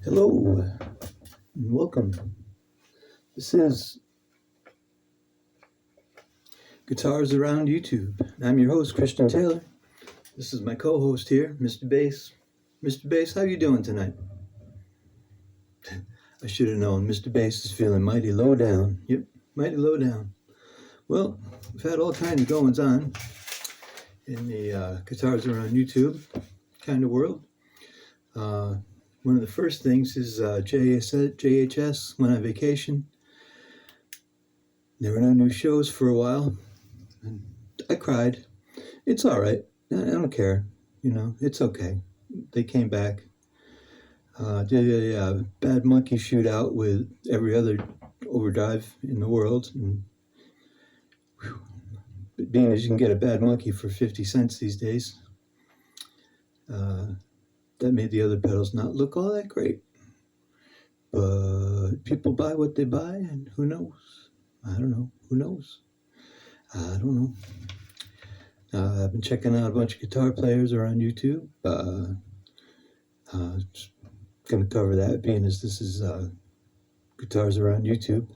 Hello and welcome. This is Guitars Around YouTube. I'm your host, Christian Taylor. This is my co-host here, Mr. Bass. Mr. Bass, how you doing tonight? I should have known. Mr. Bass is feeling mighty low down. Yep, mighty low down. Well, we've had all kinds of goings on in the Guitars Around YouTube kind of world. One of the first things is JHS went on vacation. There were no new shows for a while. And I cried. It's all right. I don't care. It's okay. They came back. Did a Bad Monkey shootout with every other overdrive in the world. And being as you can get a Bad Monkey for 50 cents these days, that made the other pedals not look all that great. But people buy what they buy, and who knows? I don't know. Who knows? I don't know. I've been checking out a bunch of guitar players around YouTube. Going to cover that, being as this is Guitars Around YouTube.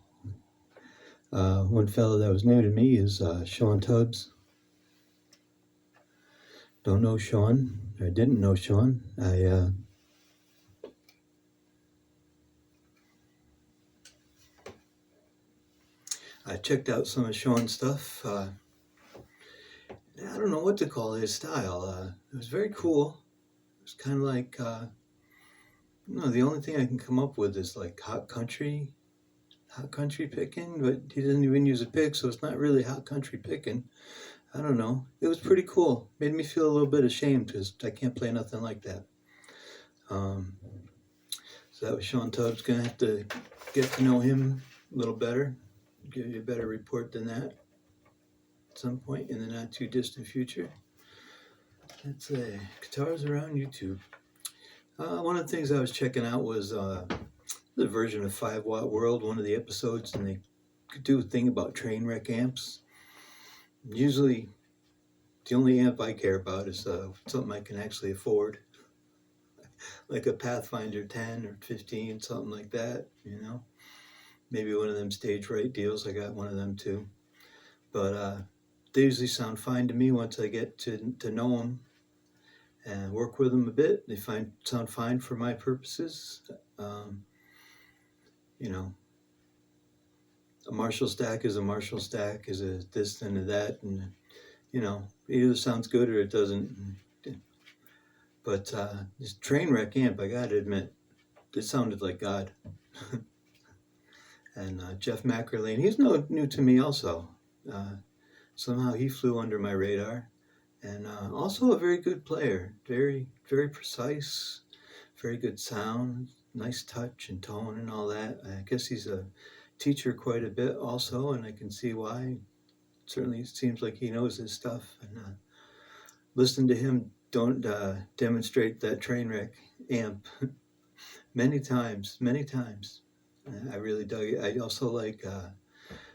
One fellow that was new to me is Sean Tubbs. Don't know Sean. I didn't know Sean. I checked out some of Sean's stuff. I don't know what to call his style. It was very cool. It was kind of like, the only thing I can come up with is like hot country picking, but he doesn't even use a pick, so it's not really hot country picking. I don't know. It was pretty cool. Made me feel a little bit ashamed because I can't play nothing like that. So that was Sean Tubbs. Gonna have to get to know him a little better. Give you a better report than that at some point in the not too distant future. That's Guitars Around YouTube. One of the things I was checking out was the version of 5 Watt World, one of the episodes, and they could do a thing about train wreck amps. Usually, the only amp I care about is something I can actually afford, like a Pathfinder 10 or 15, something like that, Maybe one of them stage right deals. I got one of them too. But they usually sound fine to me once I get to know them and work with them a bit. They sound fine for my purposes. A Marshall stack is a Marshall stack, is a this and a that, and it either sounds good or it doesn't. But this train wreck amp, I gotta admit, it sounded like God. And Jeff McErlane, he's no new to me also. Somehow he flew under my radar, and also a very good player, very, very precise, very good sound, nice touch and tone and all that. I guess he's a teacher quite a bit also, and I can see why. Certainly it seems like he knows his stuff, and listen to him demonstrate that train wreck amp many times. I really dug it. I also like,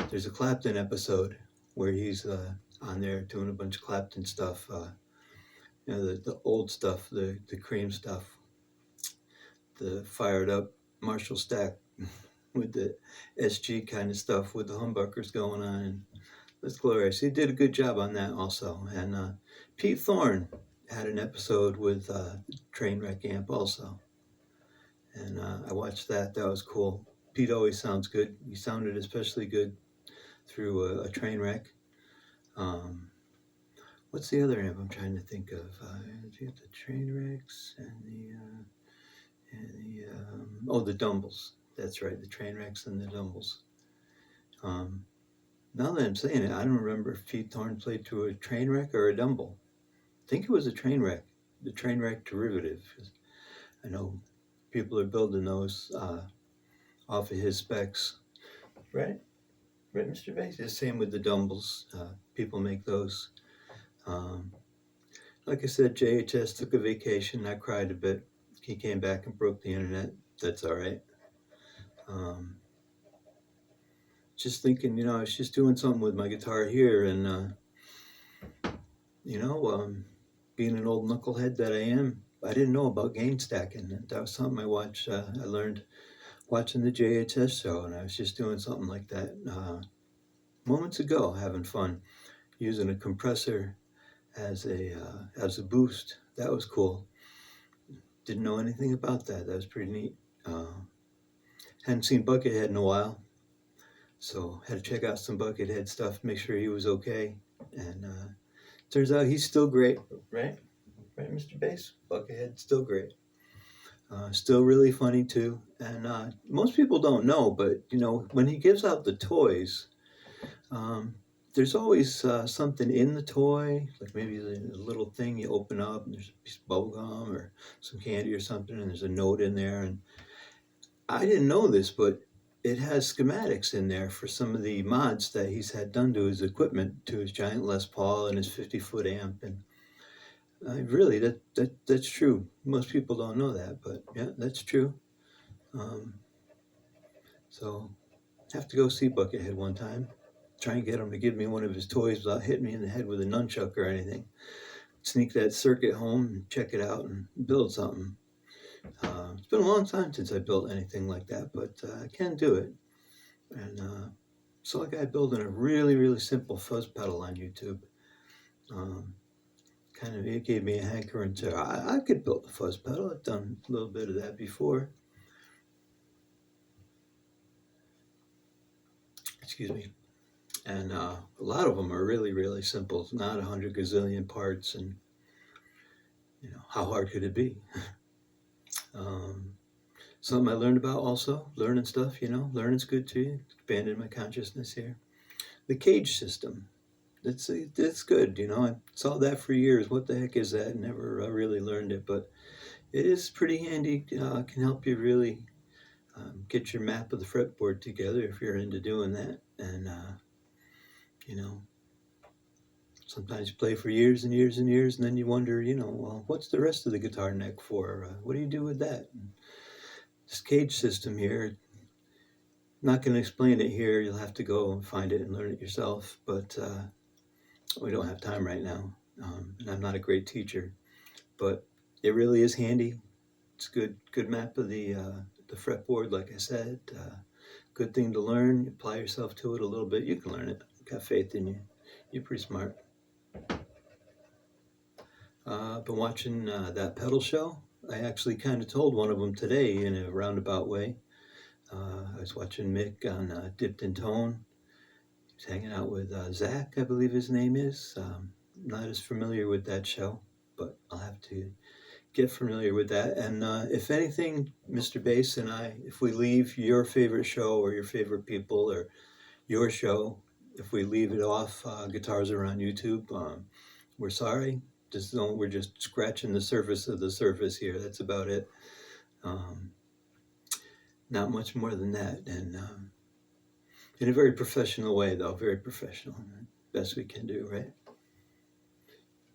there's a Clapton episode where he's on there doing a bunch of Clapton stuff, the old stuff, the Cream stuff, the fired up Marshall stack with the SG kind of stuff with the humbuckers going on, and that's glorious. He did a good job on that also. And Pete Thorne had an episode with Trainwreck amp also, and I watched that. That was cool. Pete always sounds good. He sounded especially good through a Trainwreck. What's the other amp I'm trying to think of? You have the Trainwrecks and the Dumbles. That's right, the Trainwrecks and the Dumbles. Now that I'm saying it, I don't remember if Pete Thorne played to a Trainwreck or a Dumble. I think it was a Trainwreck, the Trainwreck derivative. I know people are building those off of his specs. Right, Mr. Bass? The same with the Dumbles. People make those. Like I said, JHS took a vacation. I cried a bit. He came back and broke the internet. That's all right. Just thinking, I was just doing something with my guitar here, and being an old knucklehead that I am, I didn't know about gain stacking. That was something I learned watching the JHS show, and I was just doing something like that moments ago, having fun, using a compressor as a boost. That was cool. Didn't know anything about that. That was pretty neat. Hadn't seen Buckethead in a while, so had to check out some Buckethead stuff, make sure he was okay. And turns out he's still great, right? Right, Mr. Bass? Buckethead, still great. Still really funny too. And most people don't know, but you know, when he gives out the toys, um, there's always something in the toy, like maybe a little thing you open up and there's a piece of bubble gum or some candy or something, and there's a note in there. And I didn't know this, but it has schematics in there for some of the mods that he's had done to his equipment, to his giant Les Paul and his 50-foot amp. And really, that's true. Most people don't know that, but yeah, that's true. Um, so have to go see Buckethead one time. Try and get him to give me one of his toys without hitting me in the head with a nunchuck or anything. Sneak that circuit home and check it out and build something. It's been a long time since I built anything like that, but I can do it. And saw a guy building a really, really simple fuzz pedal on YouTube. Kind of, it gave me a hankering to, I could build a fuzz pedal. I've done a little bit of that before. Excuse me. And a lot of them are really, really simple. It's not 100 gazillion parts, and you know, how hard could it be? Something I learned about also, learning stuff, you know, learning's good too. Expanding my consciousness here. The cage system. That's good, you know. I saw that for years. What the heck is that? Never really learned it, but it is pretty handy. Can help you really get your map of the fretboard together if you're into doing that. And you know, sometimes you play for years and years and years, and then you wonder, you know, well, what's the rest of the guitar neck for? What do you do with that? And this cage system here, not going to explain it here. You'll have to go and find it and learn it yourself. But we don't have time right now, and I'm not a great teacher. But it really is handy. It's good map of the fretboard, like I said. Good thing to learn. Apply yourself to it a little bit. You can learn it. I've got faith in you. You're pretty smart. I've been watching that pedal show. I actually kind of told one of them today in a roundabout way. I was watching Mick on Dipped in Tone. He's hanging out with Zach, I believe his name is. Not as familiar with that show, but I'll have to get familiar with that. And if anything, Mr. Bass and I, if we leave your favorite show or your favorite people or your show, if we leave it off, Guitars Are on YouTube, we're sorry. We're just scratching the surface of the surface here. That's about it. Not much more than that. And in a very professional way, though. Very professional. Best we can do, right?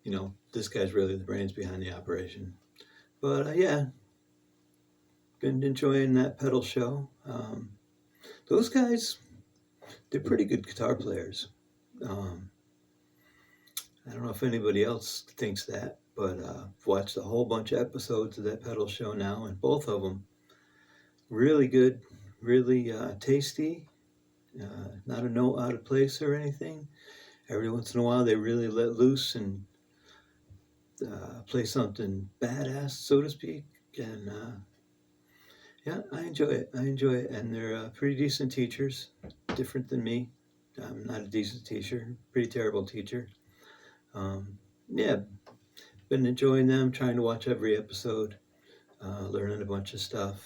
You know, this guy's really the brains behind the operation. But yeah, been enjoying that pedal show. Those guys, they're pretty good guitar players. I don't know if anybody else thinks that, but I've watched a whole bunch of episodes of that pedal show now, and both of them really good, really tasty, not a note out of place or anything. Every once in a while they really let loose and play something badass, so to speak, and yeah, I enjoy it. And they're pretty decent teachers, different than me. I'm not a decent teacher, pretty terrible teacher. Yeah, been enjoying them, trying to watch every episode, learning a bunch of stuff,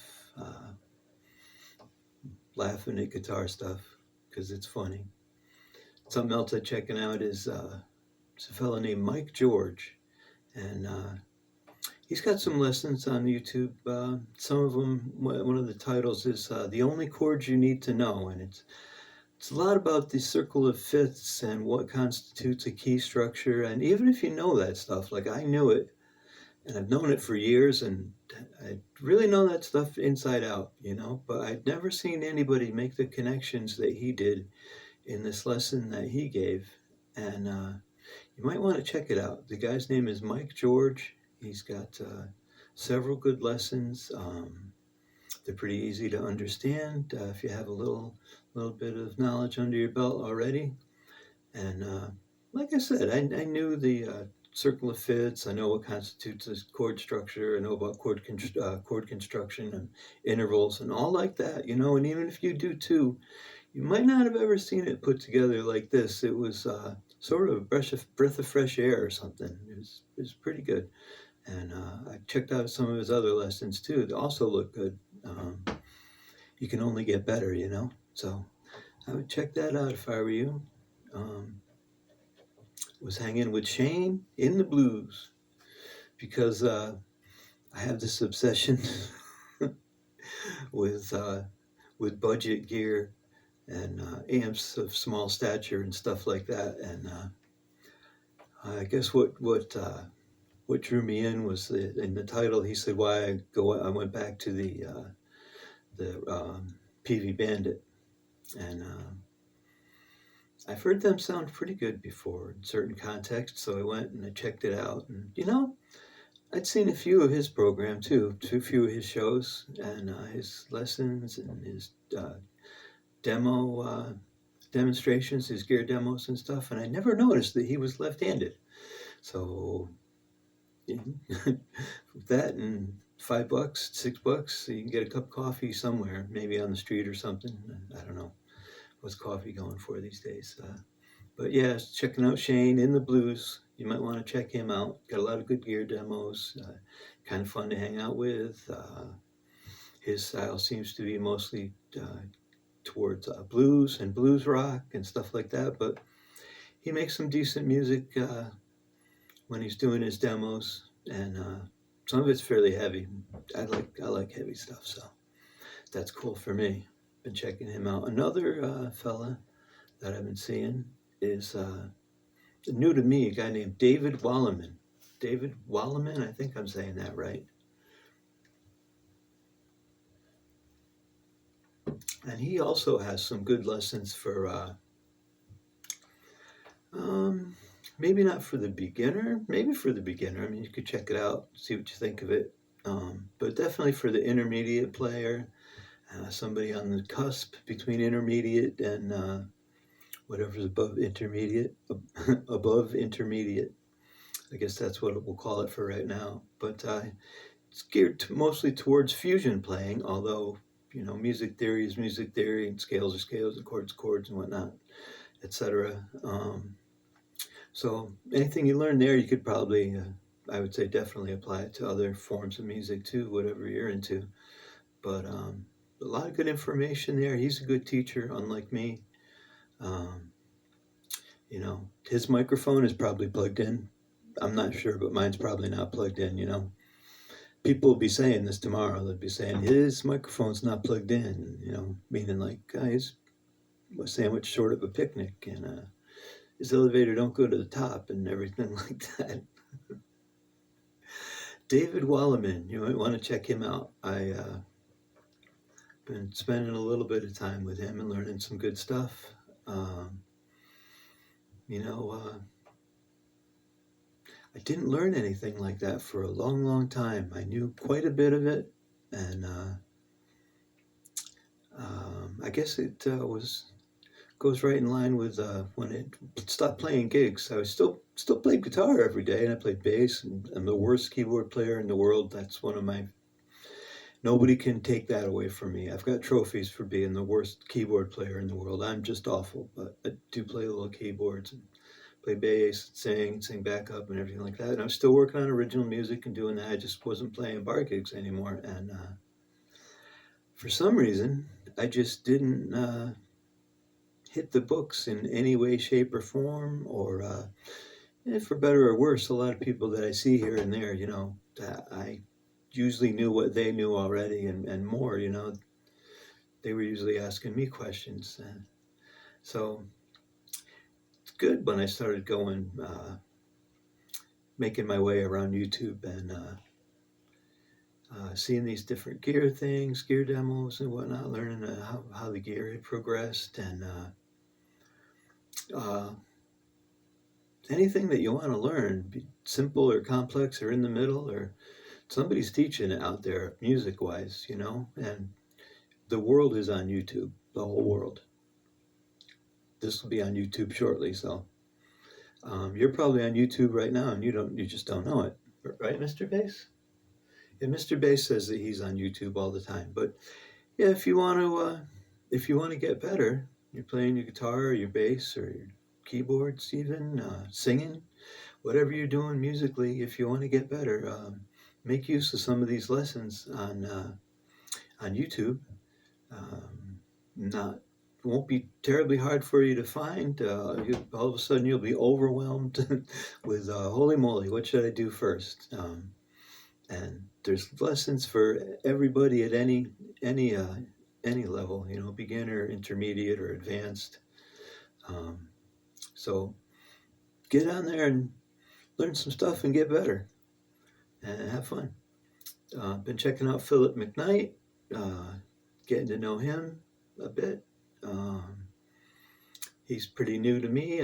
laughing at guitar stuff because it's funny. Something else I'm checking out is it's a fellow named Mike George, and he's got some lessons on YouTube. Some of them, one of the titles is The Only Chords You Need to Know, and it's a lot about the circle of fifths and what constitutes a key structure. And even if you know that stuff, like I knew it, and I've known it for years, and I really know that stuff inside out, you know, but I'd never seen anybody make the connections that he did in this lesson that he gave. And you might want to check it out. The guy's name is Mike George. He's got several good lessons. They're pretty easy to understand if you have a little bit of knowledge under your belt already. And like I said, I knew the circle of fifths. I know what constitutes a chord structure. I know about chord construction and intervals and all like that. And even if you do too, you might not have ever seen it put together like this. It was sort of a breath of fresh air or something. It was pretty good. And I checked out some of his other lessons too. They also look good. You can only get better. So I would check that out if I were you. Um, was hanging with Shane in the blues because I have this obsession with with budget gear and amps of small stature and stuff like that. And I guess what drew me in was in the title. He said why I went back to the PV Bandit, and I've heard them sound pretty good before in certain contexts. So I went and I checked it out, and I'd seen a few of his program too, a few of his shows and his lessons and his demo demonstrations, his gear demos and stuff, and I never noticed that he was left-handed. So that and $5, $6, you can get a cup of coffee somewhere, maybe on the street or something. I don't know what's coffee going for these days. But yeah, checking out Shane in the blues. You might want to check him out. Got a lot of good gear demos. Kind of fun to hang out with. His style seems to be mostly towards blues and blues rock and stuff like that. But he makes some decent music when he's doing his demos, and some of it's fairly heavy. I like heavy stuff, so that's cool for me. Been checking him out. Another fella that I've been seeing is new to me, a guy named David Walliman. David Walliman, I think I'm saying that right. And he also has some good lessons for, maybe not for the beginner, maybe for the beginner. I mean, you could check it out, see what you think of it. But definitely for the intermediate player, somebody on the cusp between intermediate and whatever's above intermediate, above intermediate. I guess that's what we'll call it for right now. But it's geared mostly towards fusion playing, although, music theory is music theory, and scales are scales, and chords and whatnot, etc. So anything you learn there, you could probably, I would say, definitely apply it to other forms of music too, whatever you're into. But a lot of good information there. He's a good teacher, unlike me. Um, his microphone is probably plugged in. I'm not sure, but mine's probably not plugged in. People will be saying this tomorrow. They'll be saying his microphone's not plugged in, meaning like he's a sandwich short of a picnic, and his elevator don't go to the top and everything like that. David Walliman, you might want to check him out. I been spending a little bit of time with him and learning some good stuff. You know, I didn't learn anything like that for a long, long time. I knew quite a bit of it, and I guess it goes right in line with when it stopped playing gigs. I was still played guitar every day, and I played bass. And I'm the worst keyboard player in the world. That's one of my. Nobody can take that away from me. I've got trophies for being the worst keyboard player in the world. I'm just awful, but I do play little keyboards and play bass, sing backup, and everything like that. And I'm still working on original music and doing that. I just wasn't playing bar gigs anymore, and for some reason, I just didn't hit the books in any way, shape, or form. Or for better or worse, a lot of people that I see here and there, I usually knew what they knew already and more. They were usually asking me questions, and so it's good when I started going, making my way around YouTube and seeing these different gear things, gear demos and whatnot, learning how the gear had progressed, and uh, anything that you want to learn, be simple or complex or in the middle, or somebody's teaching it out there, music wise, you know, and the world is on YouTube, the whole world. This will be on YouTube shortly, so you're probably on YouTube right now, and you just don't know it, right, Mr. Bass? Yeah, Mr. Bass says that he's on YouTube all the time, but yeah, if you want to get better, you're playing your guitar or your bass or your keyboards, even singing, whatever you're doing musically. If you want to get better, make use of some of these lessons on YouTube. Not won't be terribly hard for you to find. All of a sudden, you'll be overwhelmed with holy moly, what should I do first? And there's lessons for everybody at any any level, you know, beginner, intermediate, or advanced. Um, so get on there and learn some stuff and get better and have fun. Been checking out Philip McKnight, getting to know him a bit. He's pretty new to me.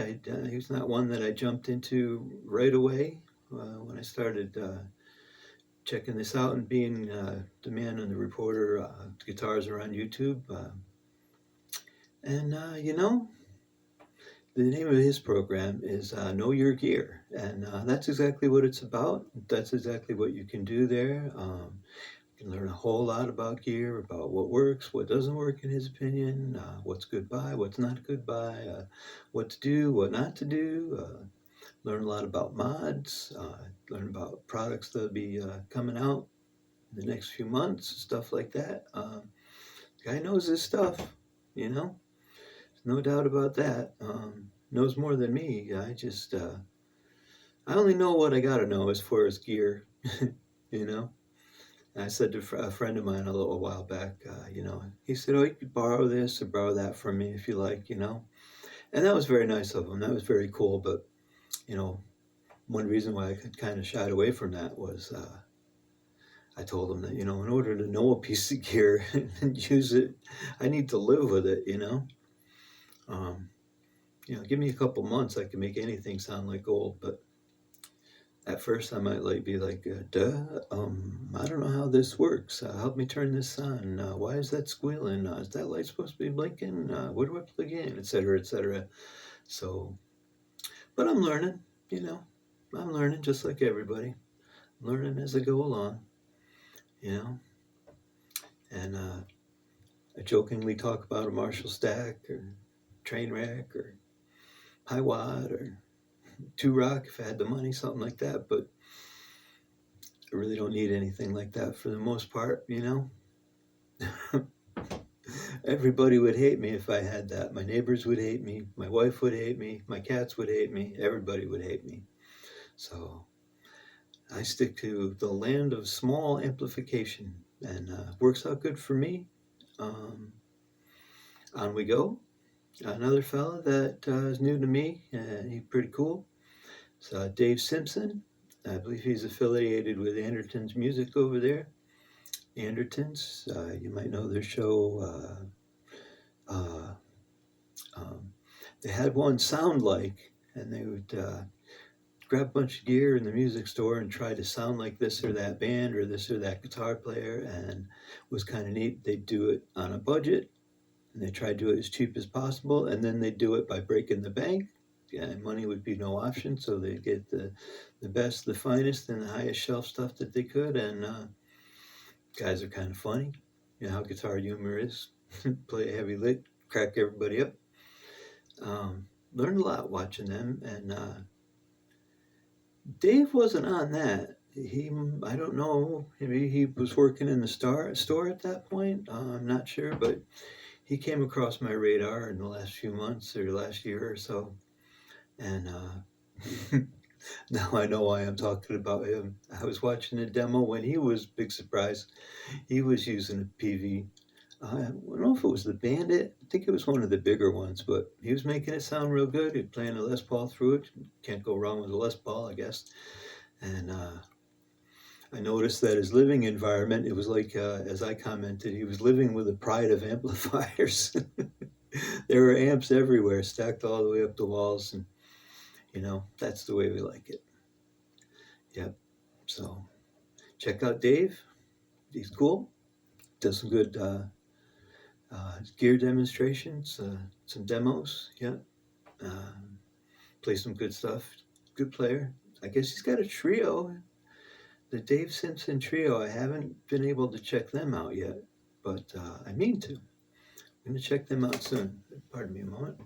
He's not one that I jumped into right away when I started checking this out and being the man and the reporter. Guitars are on YouTube. And, you know, the name of his program is Know Your Gear. And that's exactly what it's about. That's exactly what you can do there. You can learn a whole lot about gear, about what works, what doesn't work in his opinion, what's good buy, what's not good buy, what to do, what not to do. Learn a lot about mods, learn about products that'll be coming out in the next few months, stuff like that. Guy knows his stuff, you know, no doubt about that. Knows more than me. I only know what I gotta know as far as gear, you know. And I said to a friend of mine a little while back, you know, he said, "Oh, you could borrow this or borrow that from me if you like, you know." And that was very nice of him. That was very cool. But, you know, one reason why I kind of shied away from that was I told him that, you know, in order to know a piece of gear and use it, I need to live with it, you know. Um, you know, give me a couple months, I can make anything sound like gold. But at first, I might be like, I don't know how this works. Help me turn this on. Why is that squealing? Is that light supposed to be blinking? Where do I plug in? Etc. Etc. So, but I'm learning, you know. I'm learning just like everybody. I'm learning as I go along, you know. And I jokingly talk about a Marshall Stack or Trainwreck or Hiwatt or Two Rock if I had the money, something like that. But I really don't need anything like that for the most part, you know. Everybody would hate me if I had that. My neighbors would hate me. My wife would hate me. My cats would hate me. Everybody would hate me. So I stick to the land of small amplification, and works out good for me. On we go. Another fella that is new to me, and he's pretty cool. It's Dave Simpson. I believe he's affiliated with Anderton's Music over there. Anderton's, you might know their show. Uh, um, they had one Sound Like, and they would grab a bunch of gear in the music store and try to sound like this or that band or this or that guitar player, and it was kind of neat. They'd do it on a budget, and they tried to do it as cheap as possible, and then they'd do it by breaking the bank. And money would be no option, so they'd get the best, the finest, and the highest shelf stuff that they could. And guys are kind of funny. You know how guitar humor is. Play a heavy lick, crack everybody up. Learned a lot watching them, and Dave wasn't on that. I don't know, maybe he was working in the store at that point. I'm not sure, but he came across my radar in the last few months or last year or so. And now I know why I'm talking about him. I was watching a demo when he was, big surprise, he was using a PV. I don't know if it was the Bandit. I think it was one of the bigger ones, but he was making it sound real good. He was playing a Les Paul through it. Can't go wrong with a Les Paul, I guess. And I noticed that his living environment, it was like, as I commented, he was living with a pride of amplifiers. There were amps everywhere, stacked all the way up the walls, and you know, that's the way we like it. Yep. So check out Dave. He's cool. Does some good gear demonstrations, some demos. Yeah. Plays some good stuff. Good player. I guess he's got a trio. The Dave Simpson Trio. I haven't been able to check them out yet, but I mean to. I'm going to check them out soon. Pardon me a moment.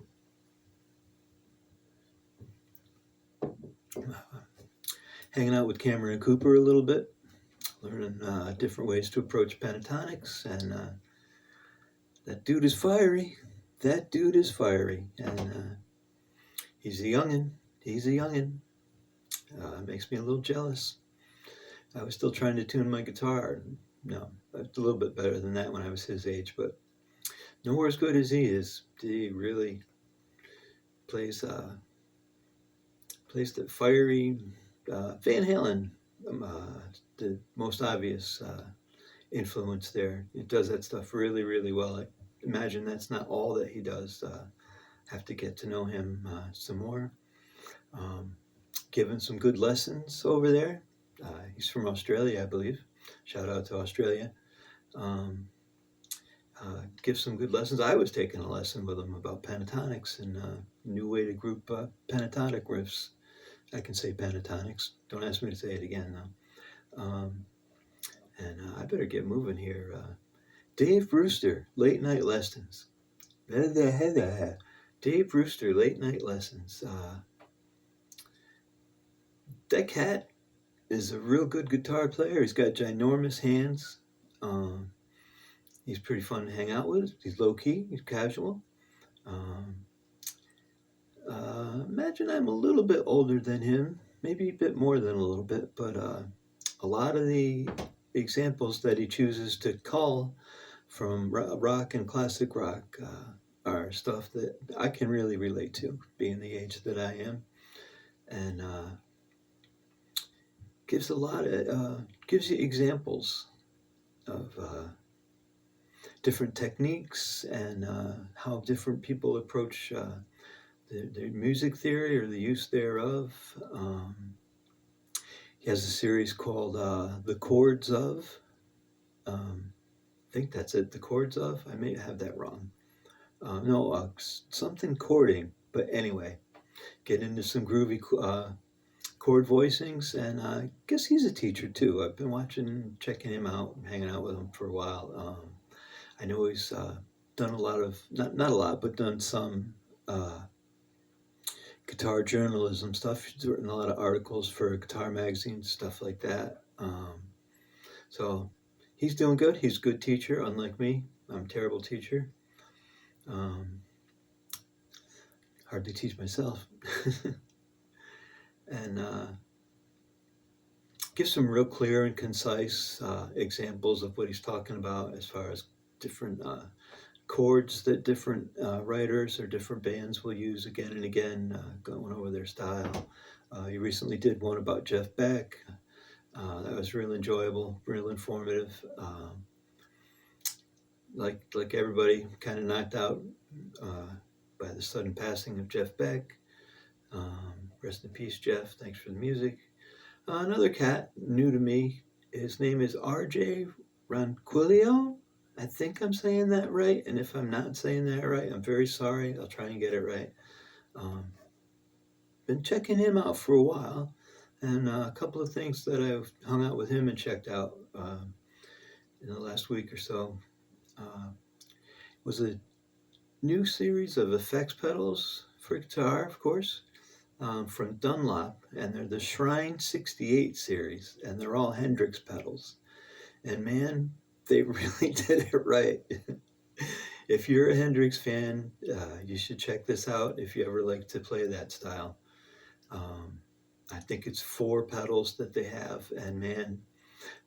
Hanging out with Cameron Cooper a little bit, learning different ways to approach pentatonics, and that dude is fiery. That dude is fiery, and he's a youngin'. He's a youngin'. Makes me a little jealous. I was still trying to tune my guitar. No, a little bit better than that when I was his age, but nowhere as good as he is. He really plays the fiery Van Halen, the most obvious influence there. He does that stuff really, really well. I imagine that's not all that he does. Have to get to know him some more. Given some good lessons over there. He's from Australia, I believe. Shout out to Australia. Give some good lessons. I was taking a lesson with him about pentatonics and a new way to group pentatonic riffs. I can say pentatonics. Don't ask me to say it again, though. And I better get moving here. Dave Brewster, Late Night Lessons. Dave Brewster, Late Night Lessons. That cat is a real good guitar player. He's got ginormous hands. He's pretty fun to hang out with. He's low-key. He's casual. Imagine I'm a little bit older than him. Maybe a bit more than a little bit. But a lot of the examples that he chooses to call from rock and classic rock are stuff that I can really relate to, being the age that I am. And gives you examples of different techniques and how different people approach their music theory or the use thereof. He has a series called The Chords Of. I think that's it, The Chords Of. I may have that wrong. Something chording. But anyway, get into some groovy chord voicings, and I guess he's a teacher too. I've been checking him out, hanging out with him for a while. I know he's done a lot of, not a lot, but done some guitar journalism stuff. He's written a lot of articles for guitar magazines, stuff like that. So he's doing good. He's a good teacher, unlike me. I'm a terrible teacher. Hardly teach myself. And give some real clear and concise examples of what he's talking about as far as different chords that different writers or different bands will use again and again, going over their style. He recently did one about Jeff Beck. That was real enjoyable, real informative. Like everybody, kind of knocked out by the sudden passing of Jeff Beck. Rest in peace, Jeff. Thanks for the music. Another cat, new to me. His name is R.J. Ronquillo. I think I'm saying that right. And if I'm not saying that right, I'm very sorry. I'll try and get it right. Been checking him out for a while. And a couple of things that I've hung out with him and checked out in the last week or so was a new series of effects pedals for guitar, of course. From Dunlop, and they're the Shrine 68 series, and they're all Hendrix pedals. And man, they really did it right. If you're a Hendrix fan, you should check this out if you ever like to play that style. I think it's 4 pedals that they have, and man,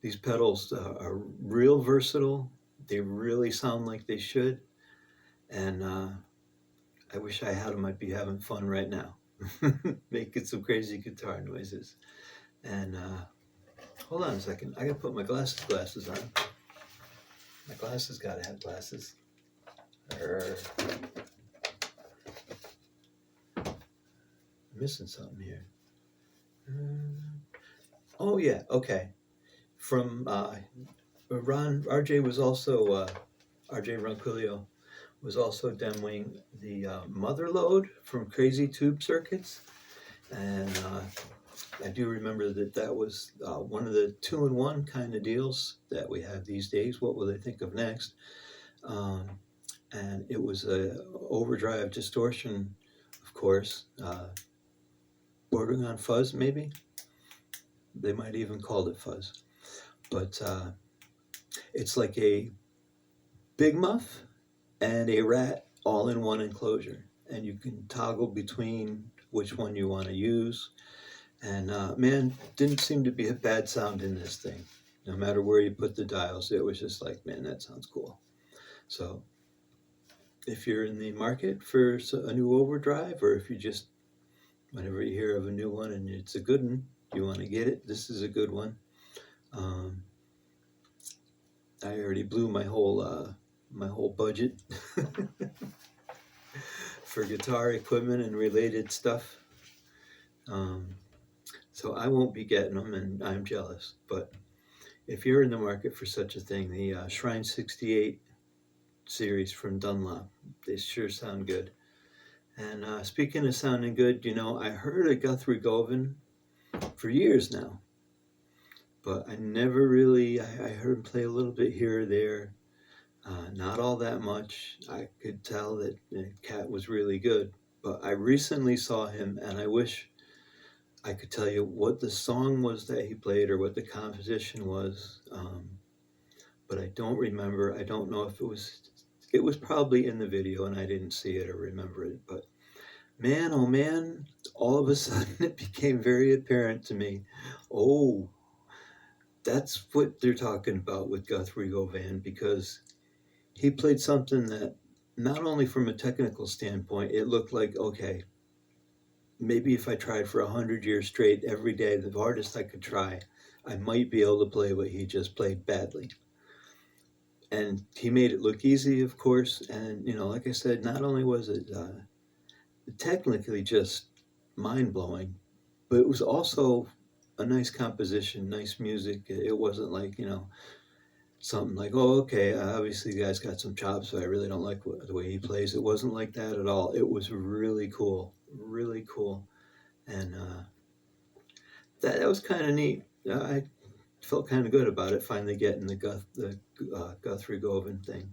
these pedals are real versatile. They really sound like they should, and I wish I had them. I'd be having fun right now. Making some crazy guitar noises. And hold on a second. I gotta put my glasses on. My glasses gotta have glasses. I'm missing something here. Oh yeah, okay. from RJ was also RJ Ronquillo was also demoing the Mother Load from Crazy Tube Circuits, and I do remember that was one of the 2-in-1 kind of deals that we have these days. What will they think of next? Um, and it was a overdrive distortion, of course, bordering on fuzz, maybe. They might even called it fuzz, but it's like a Big Muff and a Rat all in one enclosure, and you can toggle between which one you want to use. And man, didn't seem to be a bad sound in this thing. No matter where you put the dials, it was just like, man, that sounds cool. So if you're in the market for a new overdrive, or if you just, whenever you hear of a new one and it's a good one, you want to get it, this is a good one. I already blew my whole budget for guitar equipment and related stuff. So I won't be getting them, and I'm jealous. But if you're in the market for such a thing, the Shrine 68 series from Dunlop, they sure sound good. And speaking of sounding good, I heard of Guthrie Govan for years now, but I never really, I heard him play a little bit here or there, not all that much. I could tell that Cat was really good, but I recently saw him, and I wish I could tell you what the song was that he played or what the composition was, but I don't remember. I don't know if it was probably in the video and I didn't see it or remember it, but man, oh man, all of a sudden it became very apparent to me, oh, that's what they're talking about with Guthrie Govan, because he played something that not only from a technical standpoint, it looked like, okay, maybe if I tried for 100 years straight every day, the hardest I could try, I might be able to play what he just played badly. And he made it look easy, of course. And, like I said, not only was it technically just mind-blowing, but it was also a nice composition, nice music. It wasn't like, something like, oh, okay, obviously the guy's got some chops, but I really don't like the way he plays. It wasn't like that at all. It was really cool, really cool. And that was kind of neat. I felt kind of good about it, finally getting the Guthrie Govan thing.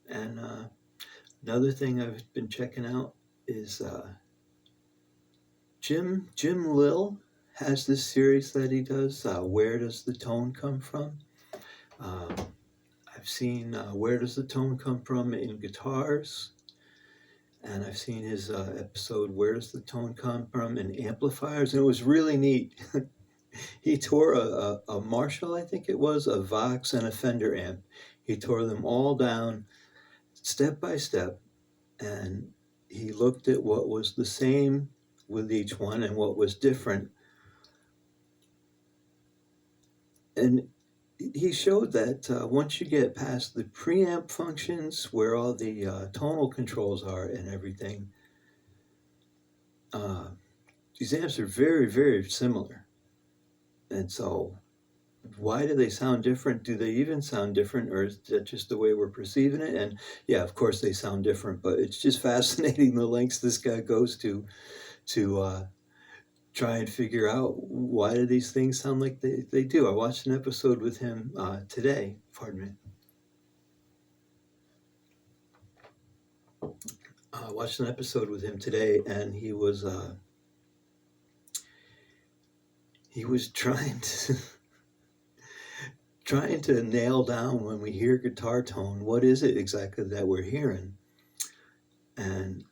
And another thing I've been checking out is Jim Lill has this series that he does, Where Does the Tone Come From? I've seen Where Does the Tone Come From in guitars, and I've seen his episode Where Does the Tone Come From in amplifiers, and it was really neat. He tore a Marshall, I think it was, a Vox, and a Fender amp. He tore them all down step by step, and he looked at what was the same with each one and what was different. And he showed that once you get past the preamp functions where all the tonal controls are and everything, these amps are very, very similar. And so why do they sound different? Do they even sound different, or is that just the way we're perceiving it? And yeah, of course they sound different, but it's just fascinating the lengths this guy goes to try and figure out why do these things sound like they do. I watched an episode with him today, pardon me. I watched an episode with him today, and he was trying to trying to nail down, when we hear guitar tone, what is it exactly that we're hearing? And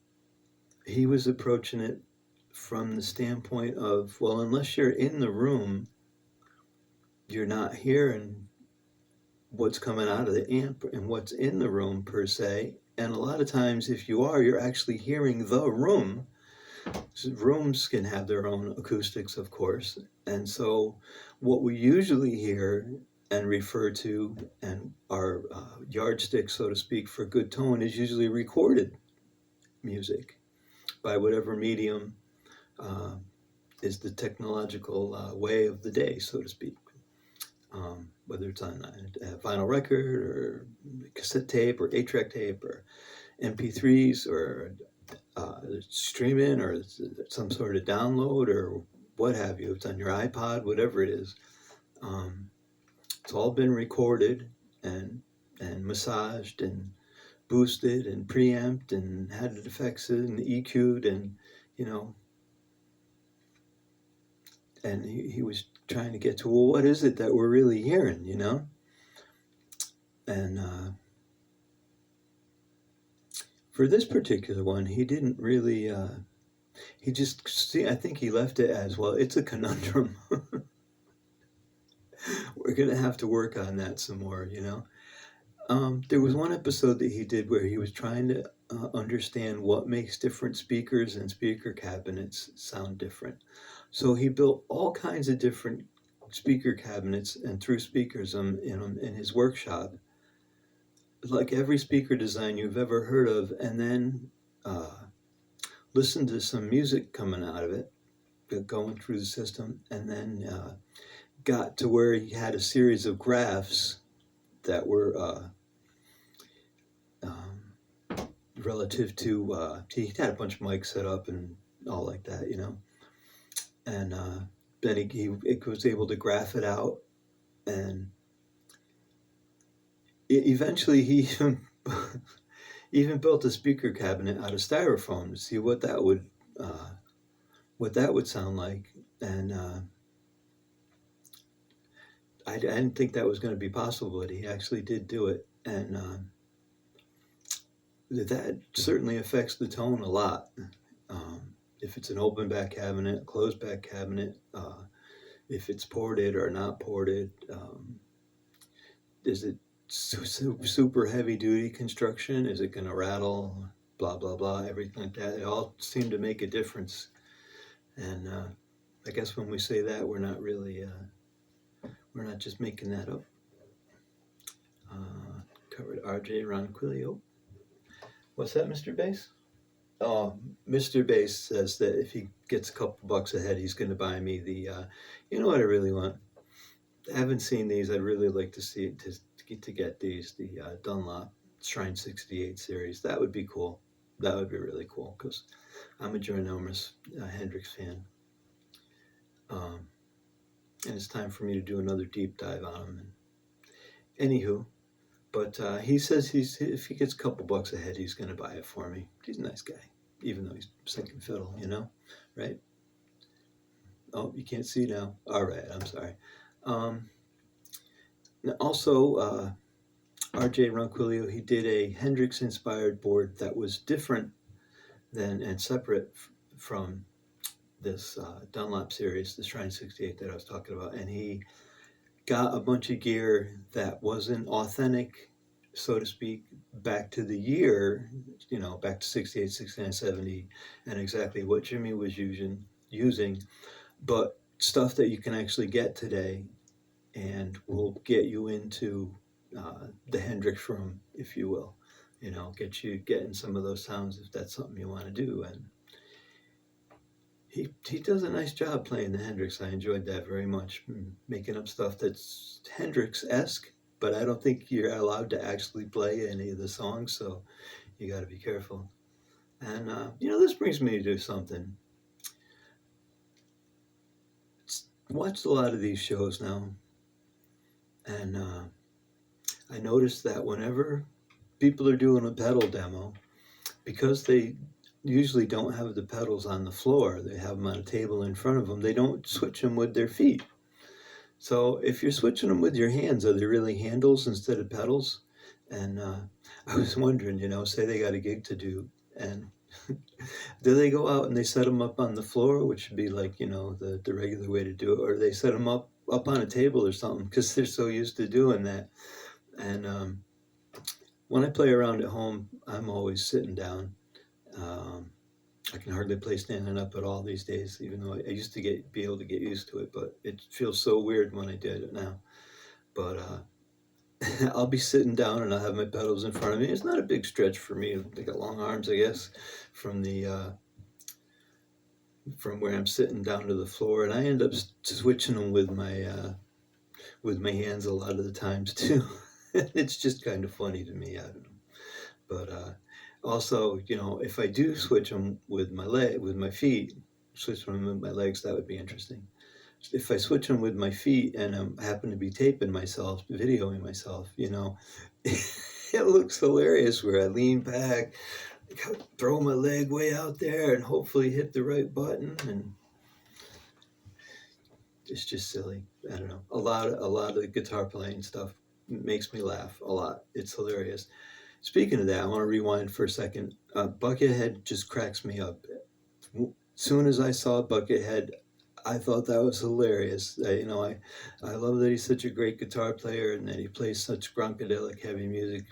he was approaching it from the standpoint of, well, unless you're in the room, you're not hearing what's coming out of the amp and what's in the room per se. And a lot of times, if you are, you're actually hearing the room. So rooms can have their own acoustics, of course. And so what we usually hear and refer to, and our yardstick, so to speak, for good tone is usually recorded music by whatever medium is the technological way of the day, so to speak. whether it's on a vinyl record or cassette tape or 8-track tape or MP3s or streaming or some sort of download or what have you. It's on your iPod, whatever it is. It's all been recorded and massaged and boosted and preamped and had effects and EQ'd and you know and he was trying to get to, well, what is it that we're really hearing, you know? And for this particular one, he didn't really, he just, see, I think he left it as, well, it's a conundrum. We're going to have to work on that some more, you know? There was one episode that he did where he was trying to understand what makes different speakers and speaker cabinets sound different. So he built all kinds of different speaker cabinets and threw speakers in his workshop, like every speaker design you've ever heard of, and then listened to some music coming out of it, going through the system, and then got to where he had a series of graphs that were relative to, he had a bunch of mics set up and all like that, you know, and then he was able to graph it out, and eventually he even built a speaker cabinet out of styrofoam to see what that would sound like, and I didn't think that was going to be possible, but he actually did do it, and that certainly affects the tone a lot. If it's an open back cabinet, closed back cabinet, if it's ported or not ported, is it super heavy duty construction? Is it going to rattle? Blah blah blah. Everything like that. It all seemed to make a difference, and I guess when we say that, we're not really we're not just making that up. Covered RJ Ronquillo. What's that, Mr. Bass? Oh, Mr. Bass says that if he gets a couple bucks ahead, he's going to buy me the. You know what I really want? I haven't seen these. I'd really like to see to get these, the Dunlop Shrine 68 series. That would be cool. That would be really cool because I'm a ginormous Hendrix fan. And it's time for me to do another deep dive on him. And anywho, but he says if he gets a couple bucks ahead, he's going to buy it for me. He's a nice guy, even though he's second fiddle, you know, right? Oh, you can't see now. All right, I'm sorry. Also, RJ Ronquillo, he did a Hendrix-inspired board that was different than and separate from this Dunlop series, the Shrine 68 that I was talking about, and he got a bunch of gear that wasn't authentic, so to speak, back to the year, you know, back to 68, 69, 70, and exactly what Jimmy was using, but stuff that you can actually get today and will get you into the Hendrix room, if you will, you know, getting some of those sounds if that's something you want to do. And he does a nice job playing the Hendrix. I enjoyed that very much, making up stuff that's Hendrix-esque, but I don't think you're allowed to actually play any of the songs, so you got to be careful. And you know, this brings me to something. Watched a lot of these shows now, and I noticed that whenever people are doing a pedal demo, because they usually don't have the pedals on the floor, they have them on a table in front of them, they don't switch them with their feet. So if you're switching them with your hands, are they really handles instead of pedals? And I was wondering, you know, say they got a gig to do, and do they go out and they set them up on the floor, which would be like, you know, the regular way to do it, or they set them up on a table or something because they're so used to doing that. And when I play around at home, I'm always sitting down. I can hardly play standing up at all these days, even though I used to be able to get used to it, but it feels so weird when I did it now. But I'll be sitting down and I'll have my pedals in front of me. It's not a big stretch for me. I got long arms, I guess, from where I'm sitting down to the floor, and I end up switching them with my with my hands a lot of the times too. It's just kind of funny to me. I don't know. But also, if I do switch them with my feet, switch them with my legs, that would be interesting. If I switch them with my feet and I happen to be taping myself, videoing myself, it looks hilarious where I lean back, throw my leg way out there, and hopefully hit the right button, and it's just silly. I don't know. A lot of the guitar playing stuff makes me laugh a lot. It's hilarious. Speaking of that, I want to rewind for a second. Buckethead just cracks me up. Soon as I saw Buckethead, I thought that was hilarious. I love that he's such a great guitar player and that he plays such grunkadelic heavy music.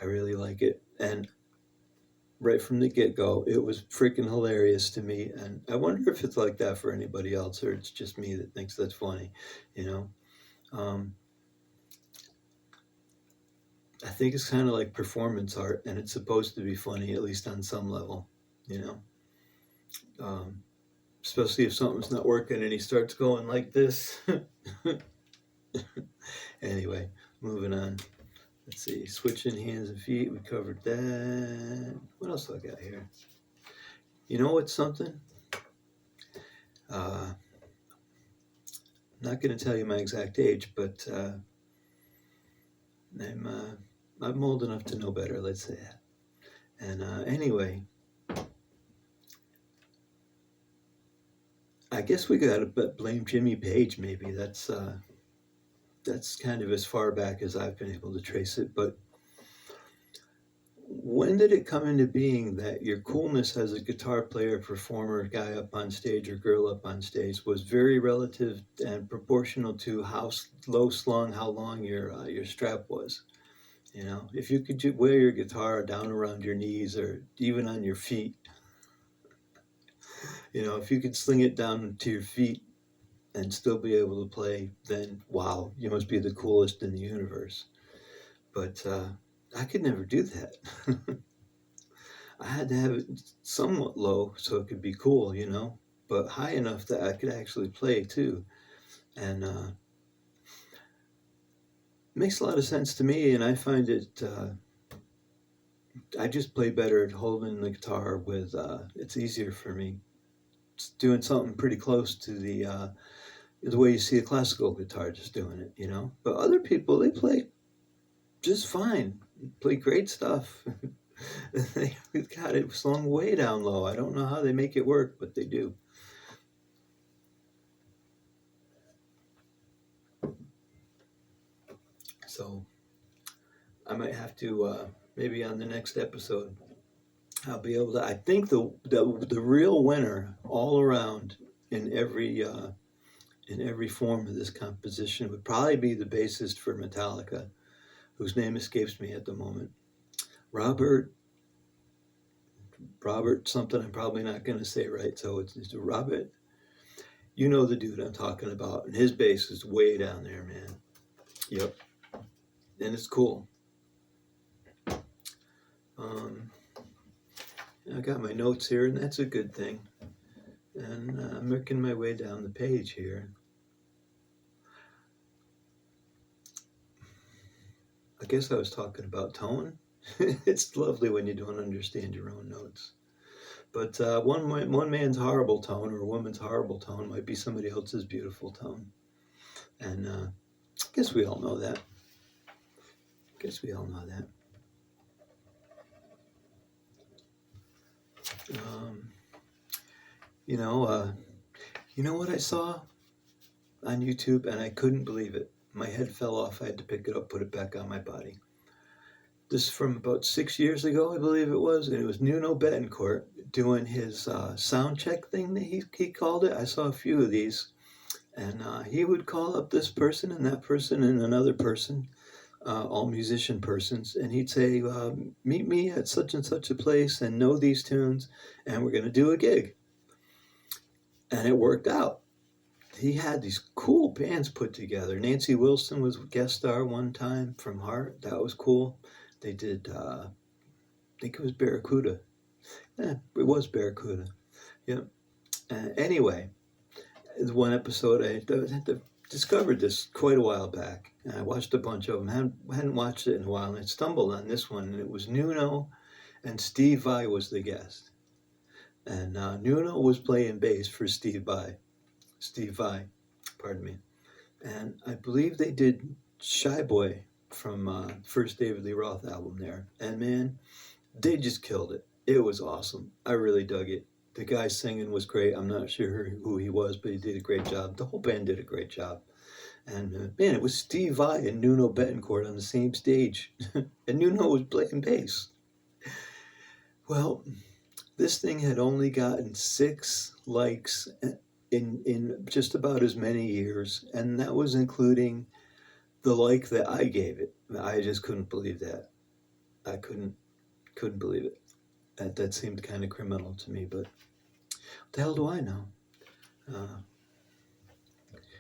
I really like it. And right from the get-go, it was freaking hilarious to me. And I wonder if it's like that for anybody else, or it's just me that thinks that's funny, you know? I think it's kind of like performance art, and it's supposed to be funny, at least on some level, you know? Especially if something's not working and he starts going like this. Anyway, moving on. Let's see, switching hands and feet, we covered that. What else do I got here? You know what's something? I'm not going to tell you my exact age, but I'm old enough to know better, let's say that. And anyway, I guess we got to blame Jimmy Page, maybe. That's kind of as far back as I've been able to trace it. But when did it come into being that your coolness as a guitar player, performer, guy up on stage or girl up on stage was very relative and proportional to how low slung, how long your strap was? If you could wear your guitar down around your knees or even on your feet, if you could sling it down to your feet and still be able to play, then wow, you must be the coolest in the universe. But I could never do that. I had to have it somewhat low so it could be cool, but high enough that I could actually play too. And makes a lot of sense to me, and I find it, I just play better at holding the guitar with, it's easier for me. It's doing something pretty close to the way you see a classical guitar just doing it, But other people, they play just fine, play great stuff. They've got it slung way down low. I don't know how they make it work, but they do. So I might have to maybe on the next episode I'll be able to. I think the real winner all around in every form of this composition would probably be the bassist for Metallica, whose name escapes me at the moment. Robert something I'm probably not going to say right, so it's Robert. You know the dude I'm talking about, and his bass is way down there, man. Yep, and it's cool. I got my notes here, and that's a good thing. And I'm working my way down the page here. I guess I was talking about tone. It's lovely when you don't understand your own notes. But one man's horrible tone or a woman's horrible tone might be somebody else's beautiful tone. And I guess we all know that. You know what I saw on YouTube, and I couldn't believe it. My head fell off. I had to pick it up, put it back on my body. This is from about 6 years ago, I believe it was, and it was Nuno Bettencourt doing his sound check thing that he called it. I saw a few of these, and he would call up this person and that person and another person, all musician persons, and he'd say, meet me at such and such a place and know these tunes, and we're going to do a gig. And it worked out. He had these cool bands put together. Nancy Wilson was guest star one time from Heart. That was cool. They did, I think it was Barracuda. It was Barracuda. Yep. Anyway, one episode, discovered this quite a while back, and I watched a bunch of them. Hadn't watched it in a while, and I stumbled on this one, and it was Nuno, and Steve Vai was the guest. And Nuno was playing bass for Steve Vai, pardon me. And I believe they did Shy Boy from first David Lee Roth album there. And man, they just killed it. It was awesome. I really dug it. The guy singing was great. I'm not sure who he was, but he did a great job. The whole band did a great job. And man, it was Steve Vai and Nuno Betancourt on the same stage. And Nuno was playing bass. Well, this thing had only gotten 6 likes in just about as many years, and that was including the like that I gave it. I just couldn't believe that. I couldn't believe it. That seemed kind of criminal to me, but what the hell do I know?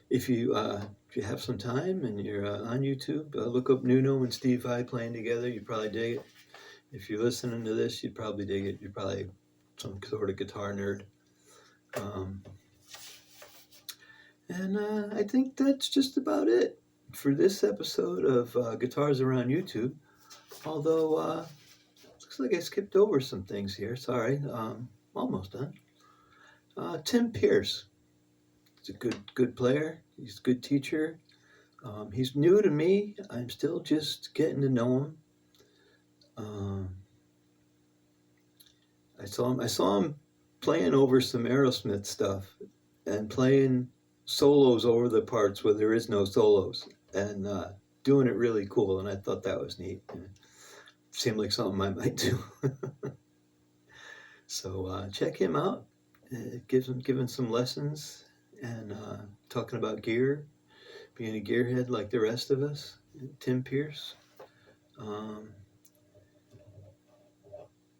If you have some time and you're on YouTube, look up Nuno and Steve Vai playing together. You probably dig it. If you're listening to this, you'd probably dig it. You're probably some sort of guitar nerd. And I think that's just about it for this episode of Guitars Around YouTube. Although, looks like I skipped over some things here. Sorry, almost done. Tim Pierce. He's a good player. He's a good teacher. He's new to me. I'm still just getting to know him. I saw him playing over some Aerosmith stuff and playing solos over the parts where there is no solos, and doing it really cool. And I thought that was neat. It seemed like something I might do. So check him out. Giving some lessons and talking about gear, being a gearhead like the rest of us. Tim Pierce.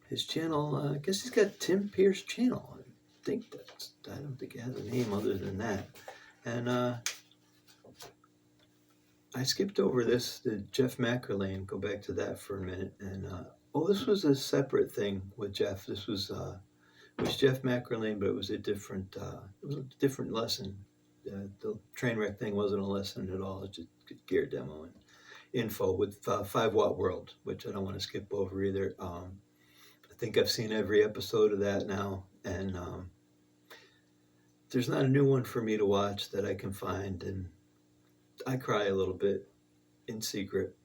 His channel, I guess he's got Tim Pierce channel. I don't think it has a name other than that. And I skipped over the Jeff McErlane. Go back to that for a minute. And this was a separate thing with Jeff. This was Jeff McErlane, but it was a different lesson. The Trainwreck thing wasn't a lesson at all. It's just gear demo and info with 5 Watt World, which I don't want to skip over either. I think I've seen every episode of that now, and there's not a new one for me to watch that I can find, and I cry a little bit in secret.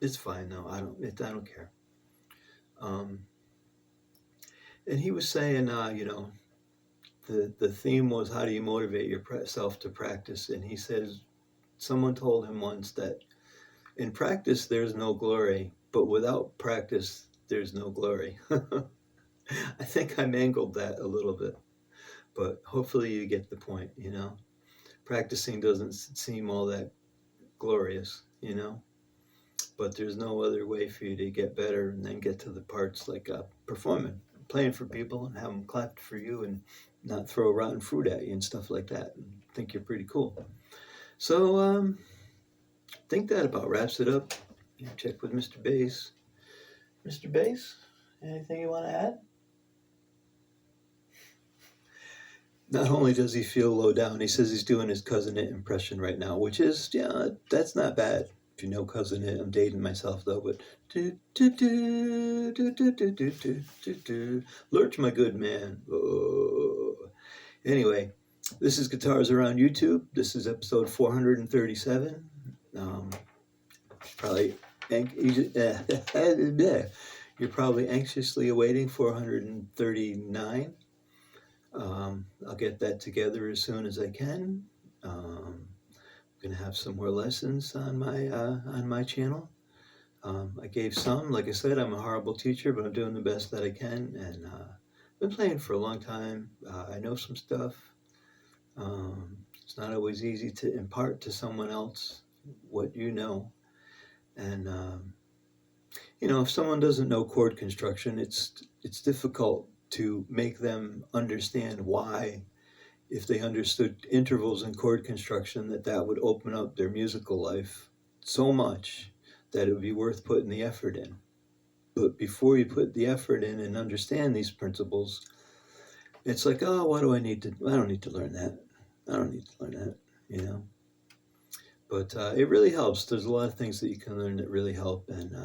It's fine though. I don't care. And he was saying, the theme was, how do you motivate yourself to practice? And he says, someone told him once that in practice there's no glory, but without practice there's no glory. I think I mangled that a little bit, but hopefully you get the point. Practicing doesn't seem all that glorious, but there's no other way for you to get better and then get to the parts like performing, playing for people and have them clap for you and not throw rotten fruit at you and stuff like that, and think you're pretty cool. So I think that about wraps it up. Check with Mr. Bass. Mr. Bass, anything you want to add? Not only does he feel low down, he says he's doing his Cousin It impression right now, which is, that's not bad. If you know Cousin It, I'm dating myself though, but Lurch, my good man. Oh. Anyway, this is Guitars Around YouTube. This is episode 437. You're probably anxiously awaiting 439. I'll get that together as soon as I can. I'm gonna have some more lessons on my channel. I gave some. Like I said, I'm a horrible teacher, but I'm doing the best that I can, and I've been playing for a long time. I know some stuff. It's not always easy to impart to someone else what you know, and if someone doesn't know chord construction, it's difficult to make them understand why, if they understood intervals in chord construction, that would open up their musical life so much that it would be worth putting the effort in. But before you put the effort in and understand these principles, it's like, oh, I don't need to learn that. I don't need to learn that, But it really helps. There's a lot of things that you can learn that really help, and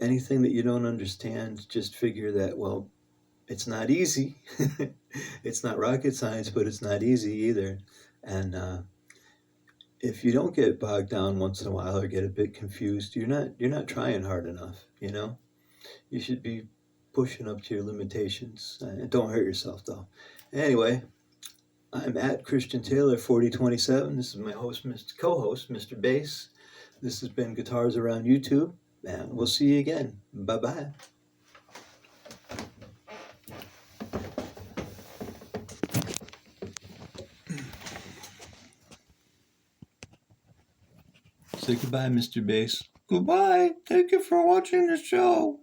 anything that you don't understand, just figure that, well, it's not easy. It's not rocket science, but it's not easy either. And if you don't get bogged down once in a while or get a bit confused, you're not trying hard enough. You should be pushing up to your limitations. And don't hurt yourself though. Anyway, I'm at Christian Taylor 4027. This is my co-host, Mr. Bass. This has been Guitars Around YouTube, and we'll see you again. Bye-bye. Say goodbye, Mr. Bass. Goodbye. Thank you for watching the show.